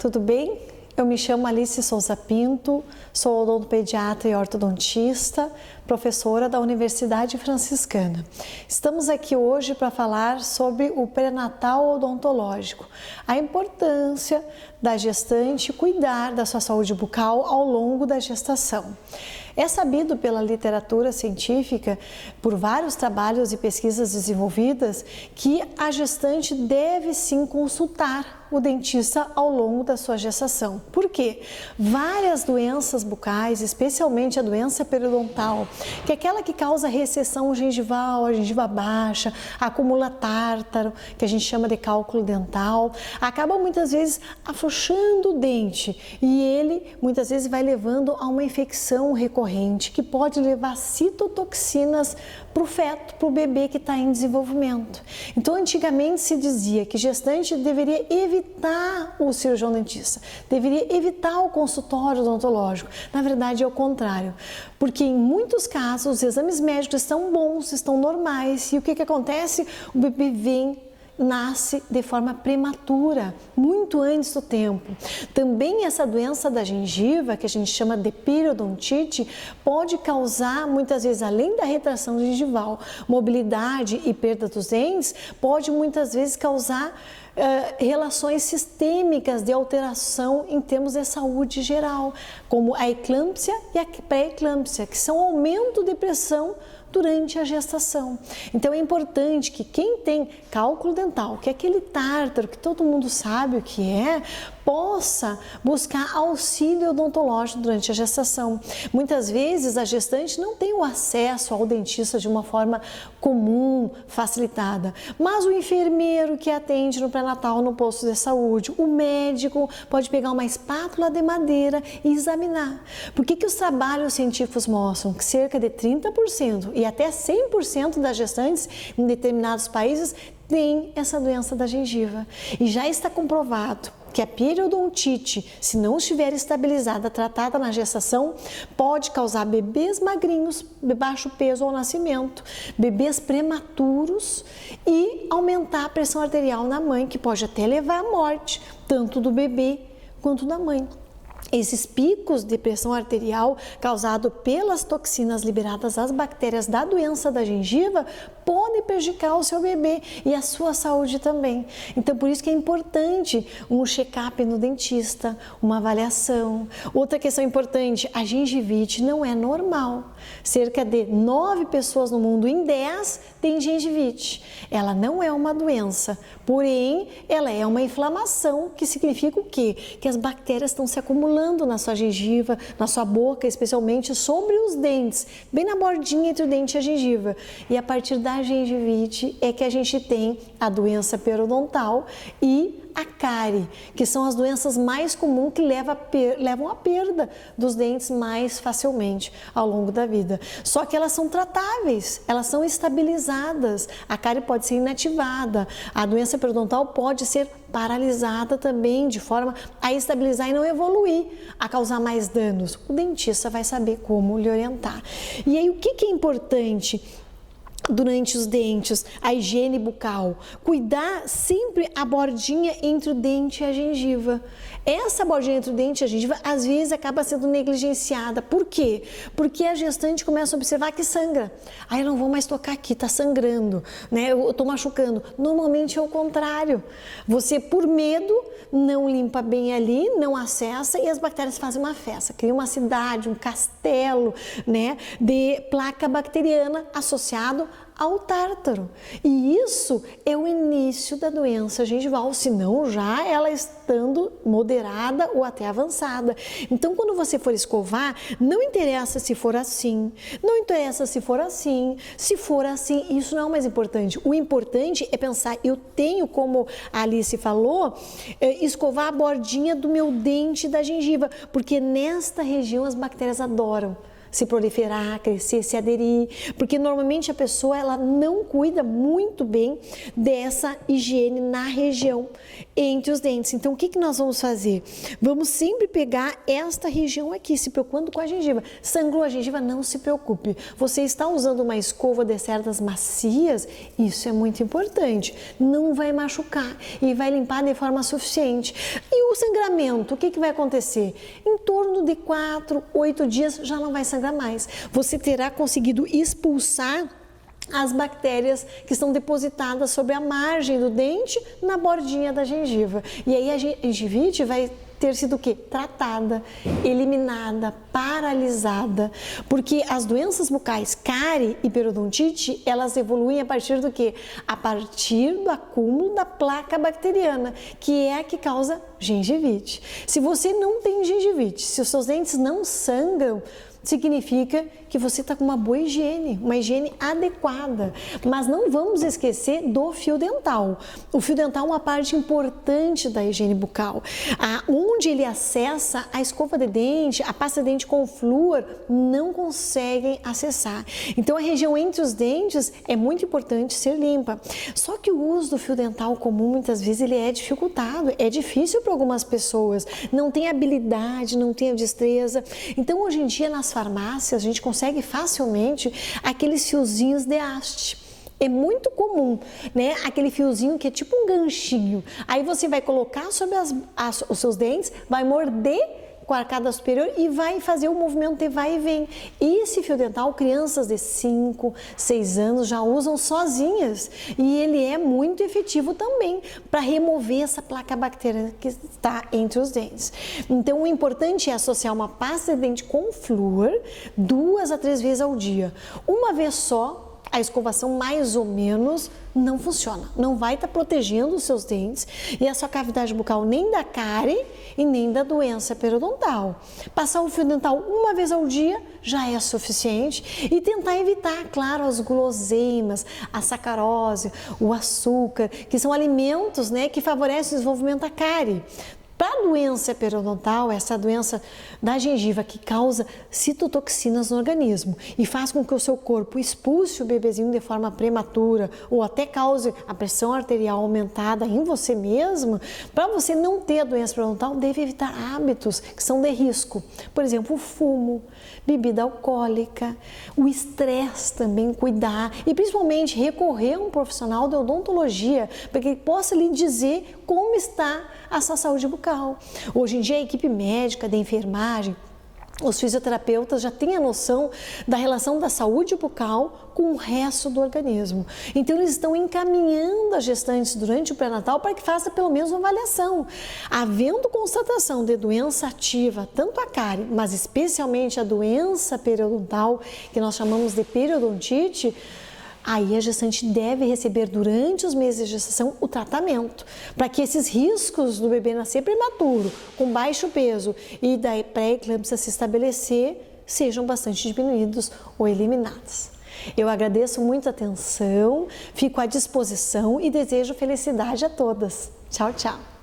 tudo bem? Eu me chamo Alice Souza Pinto, sou odontopediatra e ortodontista, professora da Universidade Franciscana. Estamos aqui hoje para falar sobre o pré-natal odontológico, a importância da gestante cuidar da sua saúde bucal ao longo da gestação. É sabido pela literatura científica, por vários trabalhos e pesquisas desenvolvidas, que a gestante deve sim consultar o dentista ao longo da sua gestação. Por quê? Várias doenças bucais, especialmente a doença periodontal, que é aquela que causa recessão gengival, a gengiva baixa, acumula tártaro, que a gente chama de cálculo dental, acaba muitas vezes afrouxando o dente e ele muitas vezes vai levando a uma infecção recorrente que pode levar citotoxinas para o feto, para o bebê que está em desenvolvimento. Então, antigamente se dizia que gestante deveria evitar o cirurgião dentista, deveria evitar o consultório odontológico. Na verdade, é o contrário, porque em muitos casos os exames médicos estão bons, estão normais, e o que acontece? O bebê nasce de forma prematura, muito antes do tempo. Também essa doença da gengiva, que a gente chama de periodontite, pode causar, muitas vezes, além da retração gengival, mobilidade e perda dos dentes, pode muitas vezes causar relações sistêmicas de alteração em termos de saúde geral, como a eclâmpsia e a pré-eclâmpsia, que são aumento de pressão durante a gestação. Então é importante que quem tem cálculo dental, que é aquele tártaro que todo mundo sabe o que é, possa buscar auxílio odontológico durante a gestação. Muitas vezes a gestante não tem o acesso ao dentista de uma forma comum, facilitada, mas o enfermeiro que atende no pré-natal no posto de saúde, o médico pode pegar uma espátula de madeira e examinar. Por que os trabalhos científicos mostram que cerca de 30% e até 100% das gestantes em determinados países têm essa doença da gengiva? E já está comprovado que a periodontite, se não estiver estabilizada, tratada na gestação, pode causar bebês magrinhos, de baixo peso ao nascimento, bebês prematuros e aumentar a pressão arterial na mãe, que pode até levar à morte, tanto do bebê quanto da mãe. Esses picos de pressão arterial causados pelas toxinas liberadas às bactérias da doença da gengiva podem prejudicar o seu bebê e a sua saúde também. Então, por isso que é importante um check-up no dentista, uma avaliação. Outra questão importante, a gengivite não é normal. Cerca de 9 pessoas no mundo em 10 têm gengivite. Ela não é uma doença, porém, ela é uma inflamação, que significa o quê? Que as bactérias estão se acumulando na sua gengiva, na sua boca, especialmente sobre os dentes, bem na bordinha entre o dente e a gengiva. E a partir da gengivite é que a gente tem a doença periodontal e a cárie, que são as doenças mais comuns que levam à perda dos dentes mais facilmente ao longo da vida. Só que elas são tratáveis, elas são estabilizadas, a cárie pode ser inativada, a doença periodontal pode ser paralisada também, de forma a estabilizar e não evoluir, a causar mais danos. O dentista vai saber como lhe orientar. E aí, o que é importante durante os dentes? A higiene bucal, cuidar sempre a bordinha entre o dente e a gengiva. Essa bordinha entre o dente e a gengiva às vezes acaba sendo negligenciada. Por quê? Porque a gestante começa a observar que sangra. Aí eu não vou mais tocar aqui, tá sangrando, né? Eu tô machucando. Normalmente é o contrário. Você, por medo, não limpa bem ali, não acessa e as bactérias fazem uma festa. Cria uma cidade, um castelo, né, de placa bacteriana associado ao tártaro. E isso é o início da doença gengival, se não já ela estando moderada ou até avançada. Então, quando você for escovar, não interessa se for assim, não interessa se for assim, isso não é o mais importante. O importante é pensar, eu tenho, como a Alice falou, escovar a bordinha do meu dente da gengiva, porque nesta região as bactérias adoram. se proliferar, crescer, se aderir, porque normalmente a pessoa ela não cuida muito bem dessa higiene na região entre os dentes. Então, o que nós vamos fazer? Vamos sempre pegar esta região aqui, se preocupando com a gengiva. Sangrou a gengiva, não se preocupe. Você está usando uma escova de cerdas macias, isso é muito importante. Não vai machucar e vai limpar de forma suficiente. E o sangramento, o que vai acontecer? Em torno de 4, 8 dias já não vai sangrar mais. Você terá conseguido expulsar as bactérias que estão depositadas sobre a margem do dente na bordinha da gengiva. E aí a gengivite vai ter sido o quê? Tratada, eliminada, paralisada, porque as doenças bucais, cárie e periodontite, elas evoluem a partir do quê? A partir do acúmulo da placa bacteriana, que é a que causa gengivite. Se você não tem gengivite, se os seus dentes não sangram, significa que você está com uma boa higiene, uma higiene adequada. Mas não vamos esquecer do fio dental. O fio dental é uma parte importante da higiene bucal. Onde ele acessa a escova de dente, a pasta de dente com flúor, não conseguem acessar. Então a região entre os dentes é muito importante ser limpa. Só que o uso do fio dental comum, muitas vezes, ele é dificultado, é difícil para algumas pessoas, não tem habilidade, não tem a destreza. Então hoje em dia nas farmácias a gente consegue facilmente aqueles fiozinhos de haste. É muito comum, né? Aquele fiozinho que é tipo um ganchinho. Aí você vai colocar sobre os seus dentes, vai morder com a arcada superior e vai fazer o movimento de vai e vem. E esse fio dental, crianças de 5, 6 anos já usam sozinhas. E ele é muito efetivo também para remover essa placa bacteriana que está entre os dentes. Então, o importante é associar uma pasta de dente com flúor 2 a 3 vezes ao dia. Uma vez só, a escovação mais ou menos não funciona, não vai estar protegendo os seus dentes e a sua cavidade bucal nem da cárie e nem da doença periodontal. Passar o fio dental uma vez ao dia já é suficiente e tentar evitar, claro, as guloseimas, a sacarose, o açúcar, que são alimentos, né, que favorecem o desenvolvimento da cárie. Para a doença periodontal, essa doença da gengiva que causa citotoxinas no organismo e faz com que o seu corpo expulse o bebezinho de forma prematura ou até cause a pressão arterial aumentada em você mesmo, para você não ter a doença periodontal, deve evitar hábitos que são de risco. Por exemplo, o fumo, bebida alcoólica, o estresse também, cuidar e principalmente recorrer a um profissional de odontologia para que ele possa lhe dizer como está a sua saúde bucal. Hoje em dia a equipe médica, da enfermagem, os fisioterapeutas já têm a noção da relação da saúde bucal com o resto do organismo. Então eles estão encaminhando as gestantes durante o pré-natal para que faça pelo menos uma avaliação. Havendo constatação de doença ativa, tanto a cárie, mas especialmente a doença periodontal, que nós chamamos de periodontite, aí a gestante deve receber durante os meses de gestação o tratamento, para que esses riscos do bebê nascer prematuro, com baixo peso e da pré-eclâmpsia se estabelecer, sejam bastante diminuídos ou eliminados. Eu agradeço muito a atenção, fico à disposição e desejo felicidade a todas. Tchau, tchau!